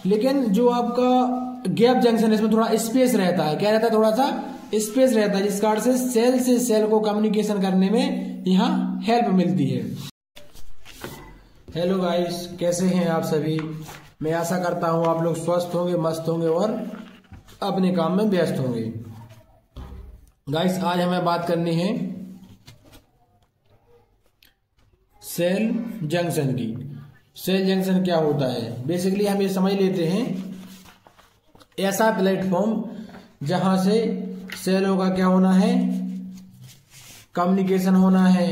लेकिन जो आपका गैप जंक्शन है इसमें थोड़ा स्पेस रहता है। क्या रहता है? थोड़ा सा स्पेस रहता है, जिस कारण से सेल को कम्युनिकेशन करने में यहाँ हेल्प मिलती है। हेलो गाइस, कैसे हैं आप सभी? मैं आशा करता हूं आप लोग स्वस्थ होंगे, मस्त होंगे और अपने काम में व्यस्त होंगे। गाइस, आज हमें बात करनी है सेल जंक्शन की। सेल जंक्शन क्या होता है? बेसिकली हम ये समझ लेते हैं, ऐसा प्लेटफॉर्म जहां से सेलों का क्या होना है, कम्युनिकेशन होना है,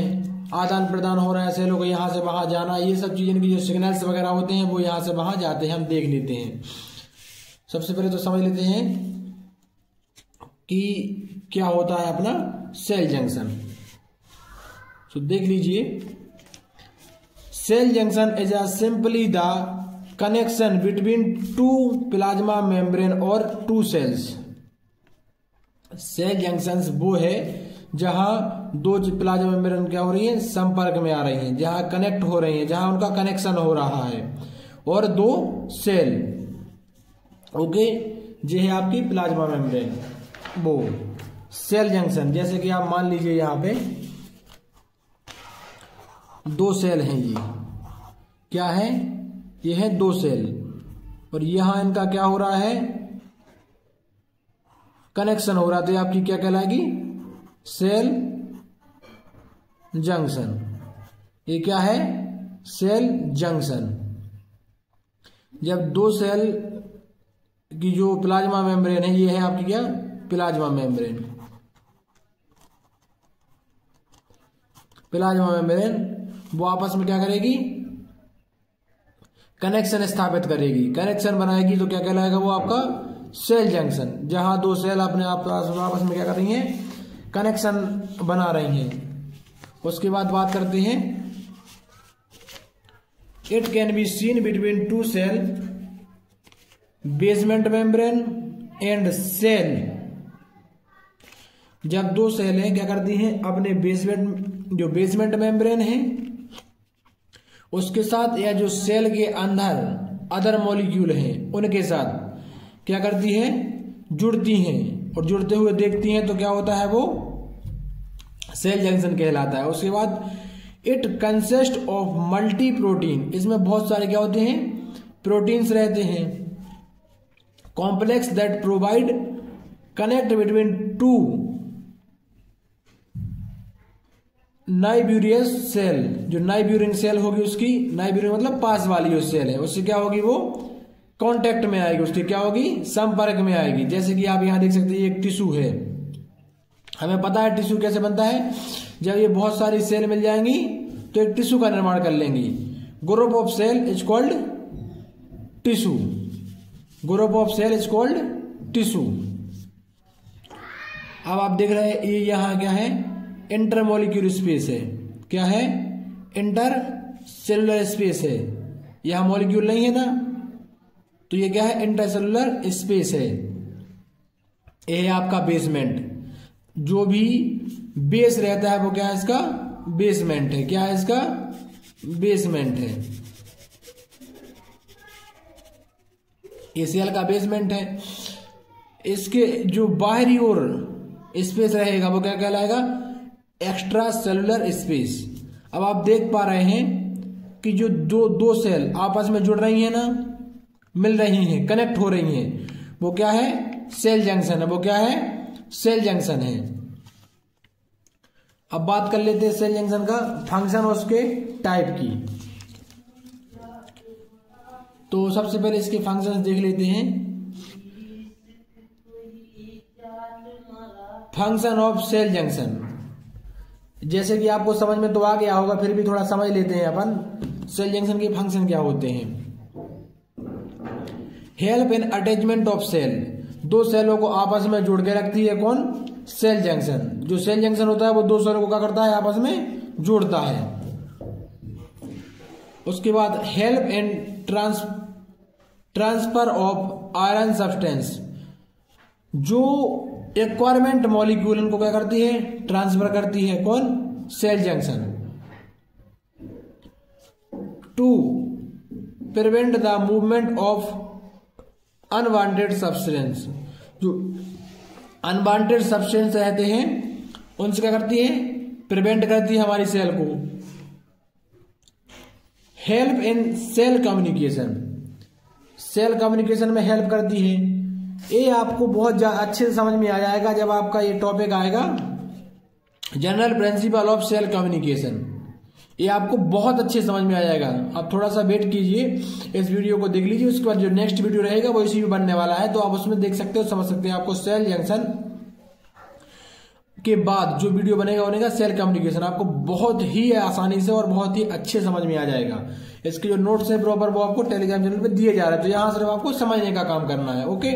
आदान प्रदान हो रहा है, सेलों को यहां से वहां जाना, ये सब चीजें की जो सिग्नल्स वगैरह होते हैं वो यहां से वहां जाते हैं, हम देख लेते हैं। सबसे पहले तो समझ लेते हैं कि क्या होता है अपना सेल जंक्शन। तो देख लीजिए, cell junction is a simply the connection between two plasma membrane और टू सेल्स। सेल जंक्शंस वो है जहां दो प्लाज्मा मेम्ब्रेन क्या हो रही है, संपर्क में आ रही हैं, जहां कनेक्ट हो रही हैं, जहां उनका कनेक्शन हो रहा है, और दो सेल। ओके, ये है आपकी प्लाज्मा मेम्ब्रेन, वो सेल जंक्शन। जैसे कि आप मान लीजिए यहां पे दो सेल हैं, ये क्या है, ये है दो सेल, और यहां इनका क्या हो रहा है, कनेक्शन हो रहा है। तो आपकी क्या कहलाएगी, सेल जंक्शन। ये क्या है, सेल जंक्शन। जब दो सेल की जो प्लाज्मा मेम्ब्रेन है, ये है आपकी क्या, प्लाज्मा मेम्ब्रेन। प्लाज्मा मेम्ब्रेन वो आपस में क्या करेगी, कनेक्शन स्थापित करेगी, कनेक्शन बनाएगी। तो क्या कहलाएगा वो आपका सेल जंक्शन, जहां दो सेल अपने आपस में क्या कर रही हैं, कनेक्शन बना रही हैं। उसके बाद बात करते हैं, it can be seen between two cell basement membrane and cell. जब दो सेल हैं क्या करती हैं, अपने जो बेसमेंट मेम्ब्रेन है उसके साथ, या जो सेल के अंदर अदर मॉलिक्यूल हैं उनके साथ क्या करती है, जुड़ती हैं, और जुड़ते हुए देखती हैं। तो क्या होता है, वो सेल जंक्शन कहलाता है। उसके बाद it consist of multi protein, इसमें बहुत सारे क्या होते हैं, प्रोटीन्स रहते हैं, complex that provide connect between two neighbouring cell. जो नाइब्यूरिन सेल होगी उसकी, नाइब्यूरिन मतलब पास वाली जो सेल है, उससे क्या होगी, वो कांटेक्ट में आएगी, उसकी क्या होगी, संपर्क में आएगी। जैसे कि आप यहां देख सकते हैं, ये एक टिश्यू है, हमें पता है टिश्यू कैसे बनता है। जब ये बहुत सारी सेल मिल जाएंगी तो एक टिश्यू का निर्माण कर लेंगी। Group of cell is called tissue, group of cell is called tissue. अब आप देख रहे हैं, ये यहां क्या है, इंटरमोलिक्यूलर स्पेस है। क्या है, इंटर सेलुलर स्पेस है। यहां मॉलिक्यूल नहीं है ना, तो ये क्या है, इंटरसेलुलर स्पेस है। ये है आपका बेसमेंट, जो भी बेस रहता है वो क्या है, इसका बेसमेंट है। क्या है, इसका बेसमेंट है। ये सेल का बेसमेंट है। इसके जो बाहरी ओर स्पेस रहेगा वो क्या कहलाएगा, एक्स्ट्रा सेलुलर स्पेस। अब आप देख पा रहे हैं कि जो दो सेल आपस में जुड़ रही हैं ना, मिल रही हैं, कनेक्ट हो रही हैं, वो क्या है, सेल जंक्शन है। वो क्या है, सेल जंक्शन है। अब बात कर लेते हैं सेल जंक्शन का फंक्शन और उसके टाइप की। तो सबसे पहले इसके फंक्शंस देख लेते हैं। फंक्शन ऑफ सेल जंक्शन, जैसे कि आपको समझ में तो आ गया होगा, फिर भी थोड़ा समझ लेते हैं अपन सेल जंक्शन के फंक्शन क्या होते हैं। Help in attachment of cell, दो सेलों को आपस में जोड़ के रखती है कौन, सेल जंक्शन। जो सेल जंक्शन होता है वो दो सेलों को क्या करता है, आपस में जोड़ता है। उसके बाद help in transfer of iron substance, जो एक्वायरमेंट मॉलिक्यूल इनको क्या करती है, ट्रांसफर करती है कौन, cell junction. To prevent the movement of unwanted substance, जो अनवांटेड सब्सटेंस रहते हैं उनसे क्या करती है, प्रिवेंट करती है हमारी सेल को। Help in cell communication, cell communication में हेल्प करती है। ये आपको बहुत अच्छे से समझ में आ जाएगा जब आपका ये टॉपिक आएगा general principle of cell communication. ये आपको बहुत अच्छे समझ में आ जाएगा। आप थोड़ा सा वेट कीजिए, इस वीडियो को देख लीजिए, उसके बाद जो नेक्स्ट वीडियो रहेगा वो इसी में बनने वाला है, तो आप उसमें देख सकते हो, समझ सकते हैं। आपको सेल जंक्शन के बाद जो वीडियो बनेगा सेल कम्युनिकेशन, आपको बहुत ही आसानी से और बहुत ही अच्छे समझ में आ जाएगा। इसके जो नोट्स है प्रॉपर वो आपको टेलीग्राम चैनल पे दिए जा रहे हैं, तो यहां सिर्फ आपको समझने का काम करना है। ओके,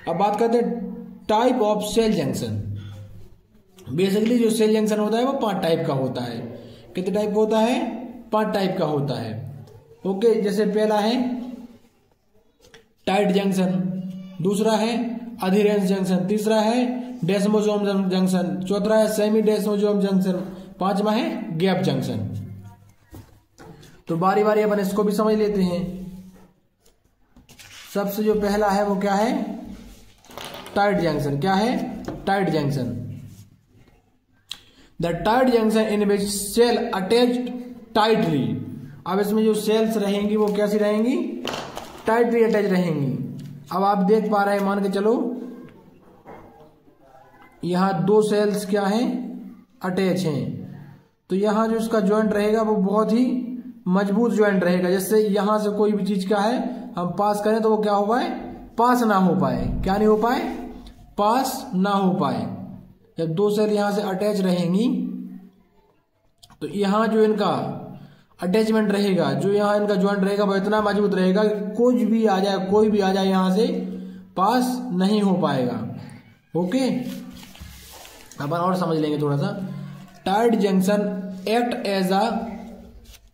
अब बात करते हैं type of cell junction. Basically जो सेल जंक्शन होता है वो 5 टाइप का होता है। कितने टाइप का होता है? 5 टाइप का होता है। ओके, जैसे पहला है टाइट जंक्शन, दूसरा है अधेरेंस जंक्शन, तीसरा है डेस्मोसोम जंक्शन, चौथा है सेमी डेस्मोसोम जंक्शन, 5वां है गैप जंक्शन। तो बारी बारी अपन इसको भी समझ लेते हैं। सबसे जो पहला है वो क्या है? Tight junction. क्या है? Tight junction. The tight junction in which cell attached tightly. अब इसमें जो सेल्स रहेंगी वो कैसी रहेंगी? टाइटली अटैच रहेंगी। अब आप देख पा रहे हैं, मान के चलो यहां 2 सेल्स क्या हैं? अटैच हैं। तो यहां जो इसका ज्वाइंट रहेगा वो बहुत ही मजबूत ज्वाइंट रहेगा, जिससे यहां से कोई भी चीज क्या है हम पास करें तो वो क्या हो पाए? पास ना हो पाए। क्या नहीं हो पाए? पास ना हो पाए। जब 2 सेल यहां से अटैच रहेंगी तो यहां जो इनका अटैचमेंट रहेगा, जो यहां इनका ज्वाइंट रहेगा वो इतना मजबूत रहेगा कि कोई भी आ जाए यहां से पास नहीं हो पाएगा। ओके, अपन और समझ लेंगे थोड़ा सा। Tight junction act as a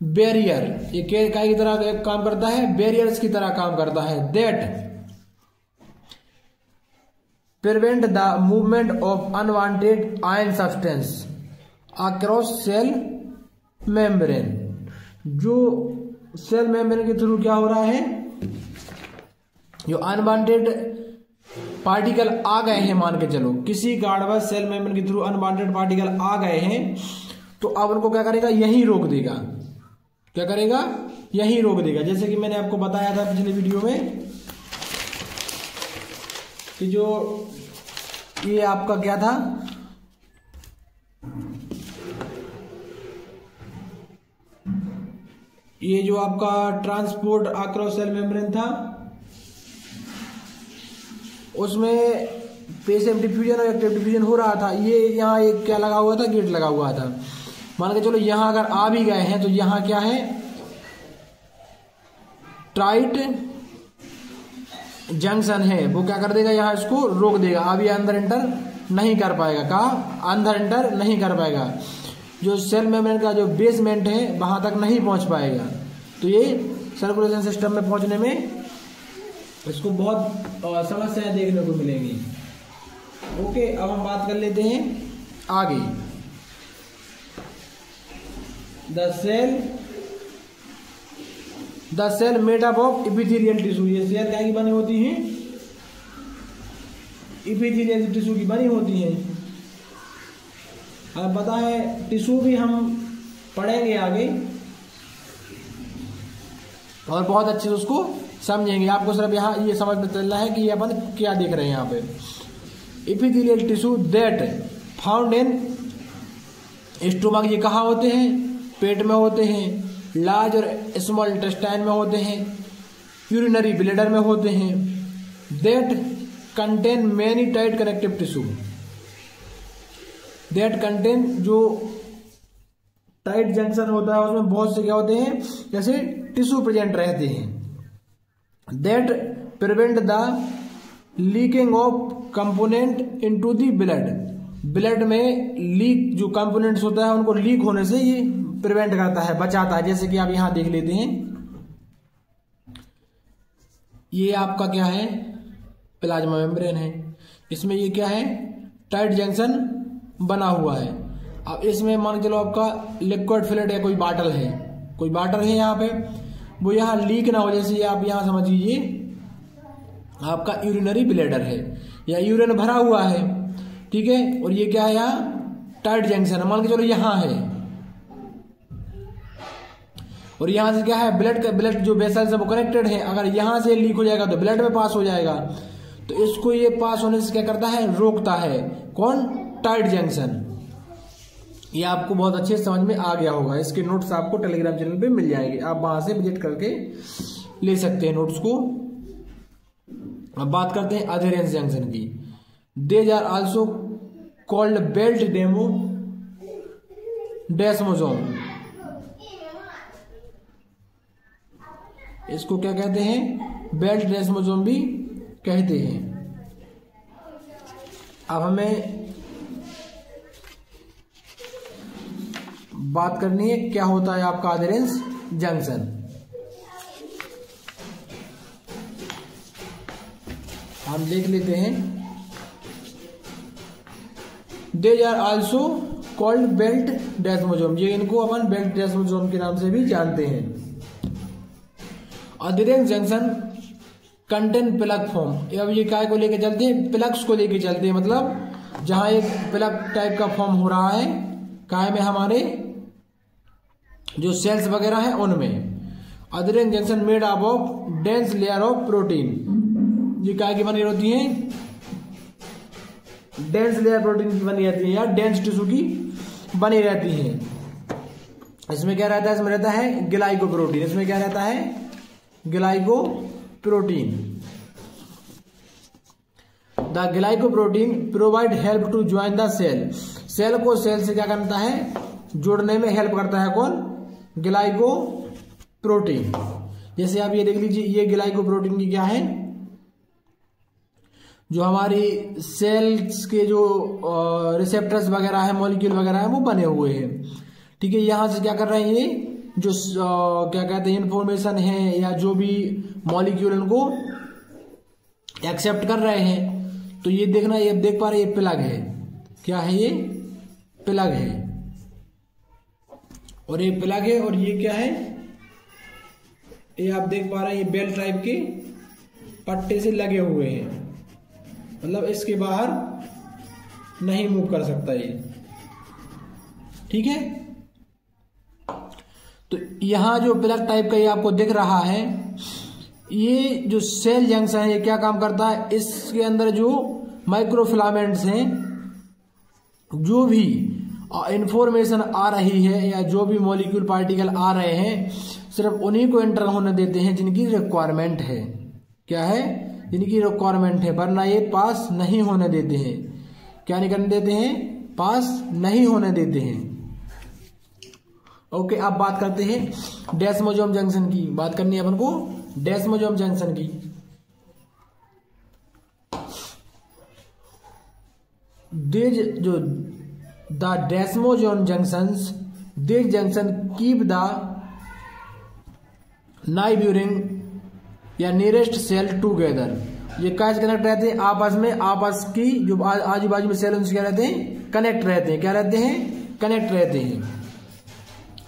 barrier, ये क्या की तरह काम करता है? बैरियर्स की तरह काम करता है। That prevent the movement of unwanted ion substance across cell membrane. जो सेल मेम्ब्रेन के थ्रू क्या हो रहा है, जो अनवांटेड पार्टिकल आ गए हैं, मान के चलो किसी गार्डवस सेल मेम्ब्रेन के थ्रू अनवांटेड पार्टिकल आ गए हैं, तो अब उनको क्या करेगा? यही रोक देगा। क्या करेगा? यही रोक देगा। जैसे कि मैंने आपको बताया था पिछले वीडियो में कि जो ये आपका क्या था, ये जो आपका ट्रांसपोर्ट अक्रॉस सेल मेम्ब्रेन था, उसमें पैसिव डिफ्यूजन और एक्टिव डिफ्यूजन हो रहा था। ये यहाँ एक क्या लगा हुआ था? गेट लगा हुआ था। मान के चलो यहां अगर आ भी गए हैं तो यहां क्या है? टाइट जंक्शन है, वो क्या कर देगा? यहां इसको रोक देगा। अब ये अंदर एंटर नहीं कर पाएगा। कहा? अंदर एंटर नहीं कर पाएगा। जो सेल मेम्ब्रेन का जो बेसमेंट है वहां तक नहीं पहुंच पाएगा। तो ये सर्कुलेशन सिस्टम में पहुंचने में इसको बहुत समस्याएं देखने को मिलेंगी। ओके, अब हम बात कर लेते हैं आगे। The cell made up of epithelial tissue. ये सेल क्या की बनी होती हैं? इपिथेलियल टिश्यू की बनी होती हैं। अब पता है टिश्यू भी हम पढ़ेंगे आगे और बहुत अच्छे से उसको समझेंगे। आपको सिर्फ यहाँ ये समझ में चल रहा है कि ये अपन क्या देख रहे हैं यहाँ पे। Epithelial tissue that found in stomach. ये कहाँ होते हैं? पेट में होते हैं। लार्ज और स्मॉल इंटेस्टाइन में होते हैं। यूरिनरी ब्लैडर में होते हैं। That contain many tight connective tissue. That contain जो टाइट जंक्शन होता है उसमें बहुत से क्या होते हैं? जैसे टिश्यू प्रेजेंट रहते हैं। That prevent the leaking of component into the blood. Blood में लीक जो कंपोनेंट्स होता है उनको लीक होने से ये प्रिवेंट करता है, बचाता है। जैसे कि आप यहां देख लेते हैं, ये आपका क्या है? प्लाज्मा मेम्ब्रेन है। इसमें ये क्या है? टाइट जंक्शन बना हुआ है। अब इसमें मान के चलो आपका लिक्विड फ्लूइड है, कोई बॉटल है यहाँ पे, वो यहाँ लीक ना हो। जैसे आप यहाँ समझ लीजिए आपका यूरिनरी ब्लैडर है या यूरिन भरा हुआ है, ठीक है। और ये क्या है, यहाँ टाइट जंक्शन है, मान के चलो यहाँ है, और यहाँ से क्या है, ब्लड जो वेसल्स है वो कनेक्टेड है। अगर यहाँ से लीक हो जाएगा तो ब्लड में पास हो जाएगा, तो इसको ये पास होने से क्या करता है, रोकता है। कौन, टाइट जंक्शन। ये आपको बहुत अच्छे समझ में आ गया होगा। इसके नोट्स आपको टेलीग्राम चैनल पे मिल जाएंगे, आप वहां से विजिट करके ले सकते हैं नोट्स को। अब बात करते हैं अधेरेंस जंक्शन की। These are also called belt demo desmosome. इसको क्या कहते हैं, बेल्ट डेस्मोसोम भी कहते हैं। अब हमें बात करनी है क्या होता है आपका अधेरेंस जंक्शन। हम देख लेते हैं। These are also called belt desmosome, ये इनको अपन बेल्ट डेस्मोसोम के नाम से भी जानते हैं। Adherence junction contain plug form. अब ये काय को लेके चलते हैं, प्लग्स को लेके चलते हैं, मतलब जहां एक प्लग टाइप का फॉर्म हो रहा है काय में, हमारे जो सेल्स वगैरह है उनमें। Adherence junction made up of dense layer of protein. ये काय की बनी होती है, डेंस लेयर प्रोटीन की बनी रहती है या डेंस टिश्यू की बनी रहती है। इसमें क्या रहता है, इसमें रहता है ग्लाइकोप्रोटीन। इसमें क्या रहता है, glycoprotein. The glycoprotein provide help to join the cell. Cell को सेल से क्या करता है, जोड़ने में हेल्प करता है। कौन, ग्लाइकोप्रोटीन। जैसे आप ये देख लीजिए, ये ग्लाइकोप्रोटीन की क्या है, जो हमारी सेल्स के जो रिसेप्टर्स वगैरह है, मॉलिक्यूल वगैरह है, वो बने हुए हैं, ठीक है। यहां से क्या कर रहे हैं, ये जो क्या कहते हैं इंफॉर्मेशन है या जो भी मॉलिक्यूल उनको एक्सेप्ट कर रहे हैं। तो ये देखना, ये देख पा रहे, ये प्लग है, क्या है, ये प्लग है, और ये प्लग है, और ये क्या है, ये आप देख पा रहे हैं, ये बेल टाइप के पट्टे से लगे हुए हैं, मतलब इसके बाहर नहीं मूव कर सकता ये, ठीक है। तो यहां जो प्लग टाइप का ये आपको दिख रहा है, ये जो सेल जंक्शन है, ये क्या काम करता है, इसके अंदर जो माइक्रोफिलामेंट्स हैं, जो भी इंफॉर्मेशन आ रही है या जो भी मॉलिक्यूल पार्टिकल आ रहे हैं, सिर्फ उन्हीं को एंटर होने देते हैं जिनकी रिक्वायरमेंट है। क्या है, जिनकी रिक्वायरमेंट है, वरना ये पास नहीं होने देते हैं। क्या नहीं करने देते हैं, पास नहीं होने देते हैं। ओके, अब बात करते हैं डेस्मोसोम जंक्शन की। बात करनी है अपन को डेस्मोसोम जंक्शन की। जो the desmosome junctions, this junction keep the neighbouring या नियरेस्ट सेल टूगेदर। ये कैसे कनेक्ट रहते हैं आपस में, आपस की जो आजू बाजू में सेल उनसे क्या रहते हैं, कनेक्ट रहते हैं। क्या रहते हैं, कनेक्ट रहते हैं।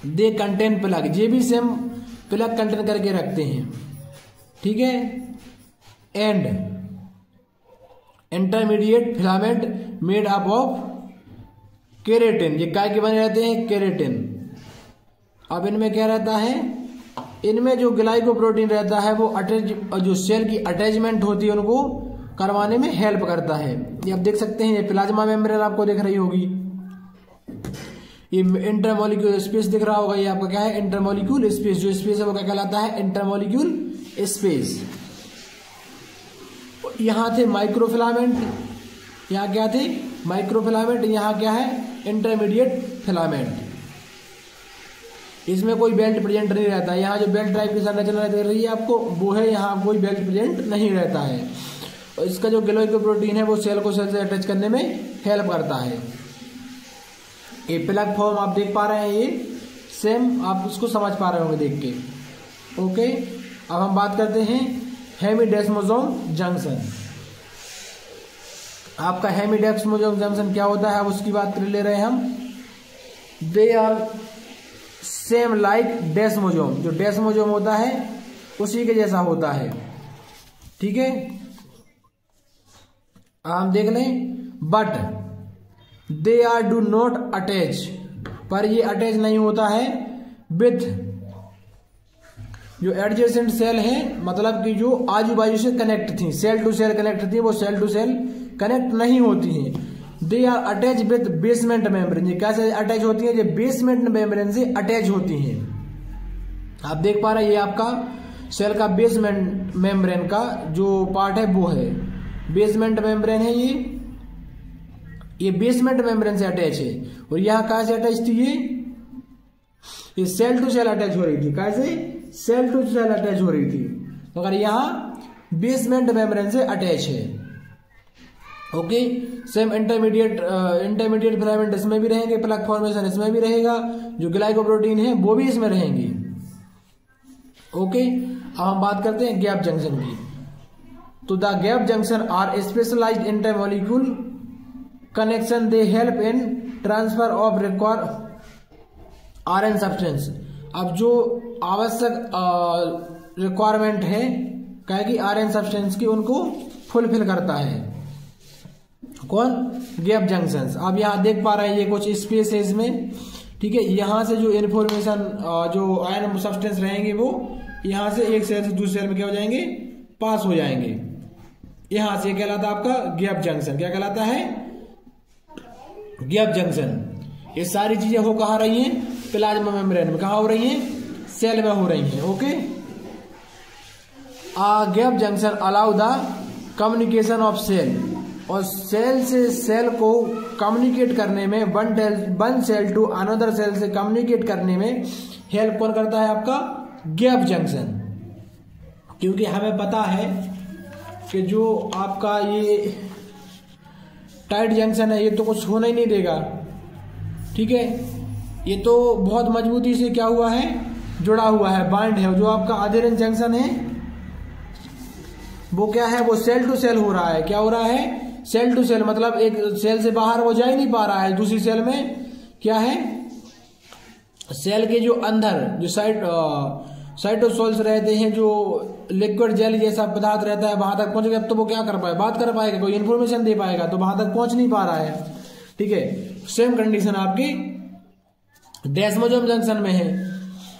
दे कंटेन प्लग, ये भी सेम प्लग कंटेन करके रखते हैं, ठीक है। And intermediate filament made up of keratin. ये काय के बने रहते हैं, केरेटिन। अब इनमें क्या रहता है, इनमें जो ग्लाइकोप्रोटीन रहता है वो जो सेल की अटैचमेंट होती है उनको करवाने में हेल्प करता है। ये आप देख सकते हैं, ये प्लाज्मा मेम्ब्रेन आपको दिख रही होगी, ये इंटरमोलिक्यूल स्पेस दिख रहा होगा, ये आपका क्या है, इंटरमोलिक्यूल स्पेस। जो स्पेस है वो क्या कहलाता है, इंटरमोलिक्यूल स्पेस। यहां थे माइक्रोफिलामेंट, यहाँ क्या थे, माइक्रोफिलामेंट, यहाँ क्या है, इंटरमीडिएट फिलामेंट। इसमें कोई बेल्ट प्रेजेंट नहीं रहता। यहाँ जो बेल्ट टाइप की संरचना दिख रही है आपको, वो है, यहाँ कोई बेल्ट प्रेजेंट नहीं रहता है। और इसका जो ग्लाइकोप्रोटीन है वो सेल को सेल से अटैच करने में हेल्प करता है। ये प्लग फॉर्म आप देख पा रहे हैं, ये सेम आप उसको समझ पा रहे होंगे देख के। ओके, अब हम बात करते हैं हेमिडेस्मोसोम जंक्शन। आपका हेमिडेस्मोसोम जंक्शन क्या होता है, अब उसकी बात कर ले रहे हैं हम। They are same like desmosome. जो डेस्मोसोम होता है उसी के जैसा होता है, ठीक है। हम देख लें, but they are do not attach, पर ये अटैच नहीं होता है विथ जो एडजेसेंट सेल है, मतलब कि जो आजू बाजू से कनेक्ट थी, सेल टू सेल कनेक्ट थी, वो सेल टू सेल कनेक्ट नहीं होती हैं। They are attach with basement membrane, ये कैसे अटैच होती है, ये बेसमेंट मेम्ब्रेन से अटैच होती हैं। आप देख पा रहे हैं ये आपका सेल का बेसमेंट मेम्ब्रेन का जो पार्ट है वो है बेसमेंट मेम्ब्रेन है, ये बेसमेंट मेम्ब्रेन से अटैच है। और यहाँ कहां से अटैच थी, ये सेल टू सेल अटैच हो रही थी, कैसे सेल टू सेल अटैच हो रही थी, मगर यहाँ बेसमेंट मेम्ब्रेन से अटैच है। ओके, सेम इंटरमीडिएट फिलामेंट इसमें भी रहेंगे, प्लग फॉर्मेशन इसमें भी रहेगा, जो ग्लाइकोप्रोटीन है वो भी इसमें रहेंगी। ओके, अब हम बात करते हैं गैप जंक्शन की। तो the gap junction are specialized intermolecule connection, they help in transfer of required RN substance. अब जो आवश्यक रिक्वायरमेंट है क्या कि आरएन सब्सटेंस की, उनको फुलफिल करता है कौन, गैप जंक्शंस। अब यहाँ देख पा रहे हैं ये कुछ स्पेस है इसमें, ठीक है। यहाँ से जो इन्फॉर्मेशन जो आयरन सब्सटेंस रहेंगे वो यहाँ से एक सेल से दूसरे सेल में क्या हो जाएंगे, पास हो जाएंगे। यहाँ से कहलाता है आपका गैप जंक्शन। क्या कहलाता है, गैप जंक्शन। ये सारी चीजें हो कहाँ रही हैं, प्लाज्मा मेम्ब्रेन में। कहाँ हो रही हैं, सेल में हो रही हैं। Okay, gap junction allow the communication of cell, और सेल से सेल को कम्युनिकेट करने में, one cell to another cell से कम्युनिकेट करने में हेल्प कौन करता है, आपका गैप जंक्शन। क्योंकि हमें पता है कि जो आपका ये टाइट जंक्शन है ये तो कुछ होना ही नहीं देगा, ठीक है। ये तो बहुत मजबूती से क्या हुआ है, जुड़ा हुआ है, बाइंड है। जो आपका अधेरेंट जंक्शन है वो क्या है, वो सेल टू सेल हो रहा है। क्या हो रहा है, सेल टू सेल, मतलब एक सेल से बाहर वो जा ही नहीं पा रहा है दूसरी सेल में। क्या है, सेल के जो अंदर जो साइटोसोल्स रहते हैं, जो लिक्विड जेल जैसा पदार्थ रहता है, वहां तक पहुंचेगा तो वो क्या कर पाए, बात कर पाएगा, कोई इन्फॉर्मेशन दे पाएगा, तो वहां तक पहुंच नहीं पा रहा है, ठीक है। सेम कंडीशन आपकी डेस्मोसोम जंक्शन में है।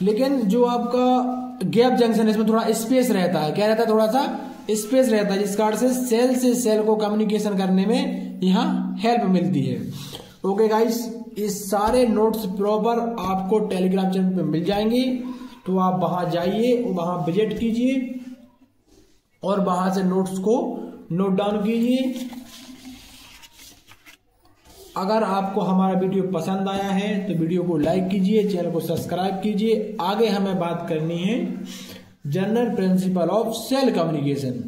लेकिन जो आपका गैप जंक्शन है इसमें थोड़ा स्पेस रहता है। क्या रहता है, थोड़ा सा स्पेस रहता है, जिस कारण से सेल को कम्युनिकेशन करने में यहाँ हेल्प मिलती है। ओके गाइस, इस सारे नोट्स प्रॉपर आपको टेलीग्राम चैनल पे मिल जाएंगे, तो आप वहां जाइए, वहां विजिट कीजिए और वहां से नोट्स को नोट डाउन कीजिए। अगर आपको हमारा वीडियो पसंद आया है तो वीडियो को लाइक कीजिए, चैनल को सब्सक्राइब कीजिए। आगे हमें बात करनी है general principle of cell communication.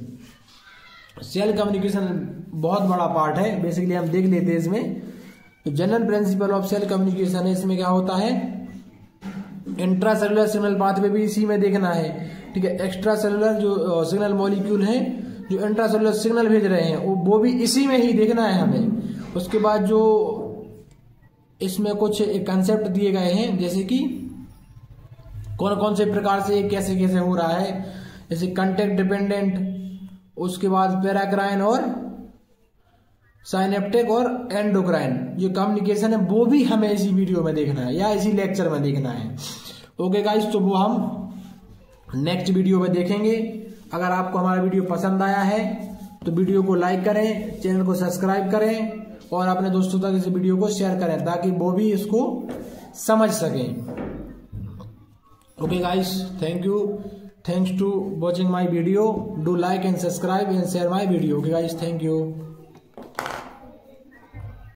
Cell communication बहुत बड़ा पार्ट है, बेसिकली हम देख लेते हैं इसमें। तो general principle of cell communication है, इसमें क्या होता है, इंट्रा सेलुलर सिग्नल पाथवे भी इसी में देखना है, ठीक है। एक्स्ट्रा सेलुलर जो सिग्नल मॉलिक्यूल है, जो इंट्रा सेलुलर सिग्नल भेज रहे हैं, वो भी इसी में ही देखना है हमें। उसके बाद जो इसमें कुछ कंसेप्ट दिए गए हैं, जैसे कि कौन कौन से प्रकार से कैसे कैसे हो रहा है, जैसे कंटेक्ट डिपेंडेंट, उसके बाद पैराक्राइन और साइनेप्टिक और एंडोक्राइन जो कम्युनिकेशन है, वो भी हमें इसी वीडियो में देखना है या इसी लेक्चर में देखना है। ओके गाइस, तो वो हम नेक्स्ट वीडियो में देखेंगे। अगर आपको हमारा वीडियो पसंद आया है तो वीडियो को लाइक करें, चैनल को सब्सक्राइब करें और अपने दोस्तों तक इस वीडियो को शेयर करें ताकि वो भी इसको समझ सकें। Okay guys, thank you, thanks to watching my video. Do like and subscribe and share my video. Okay guys, thank you.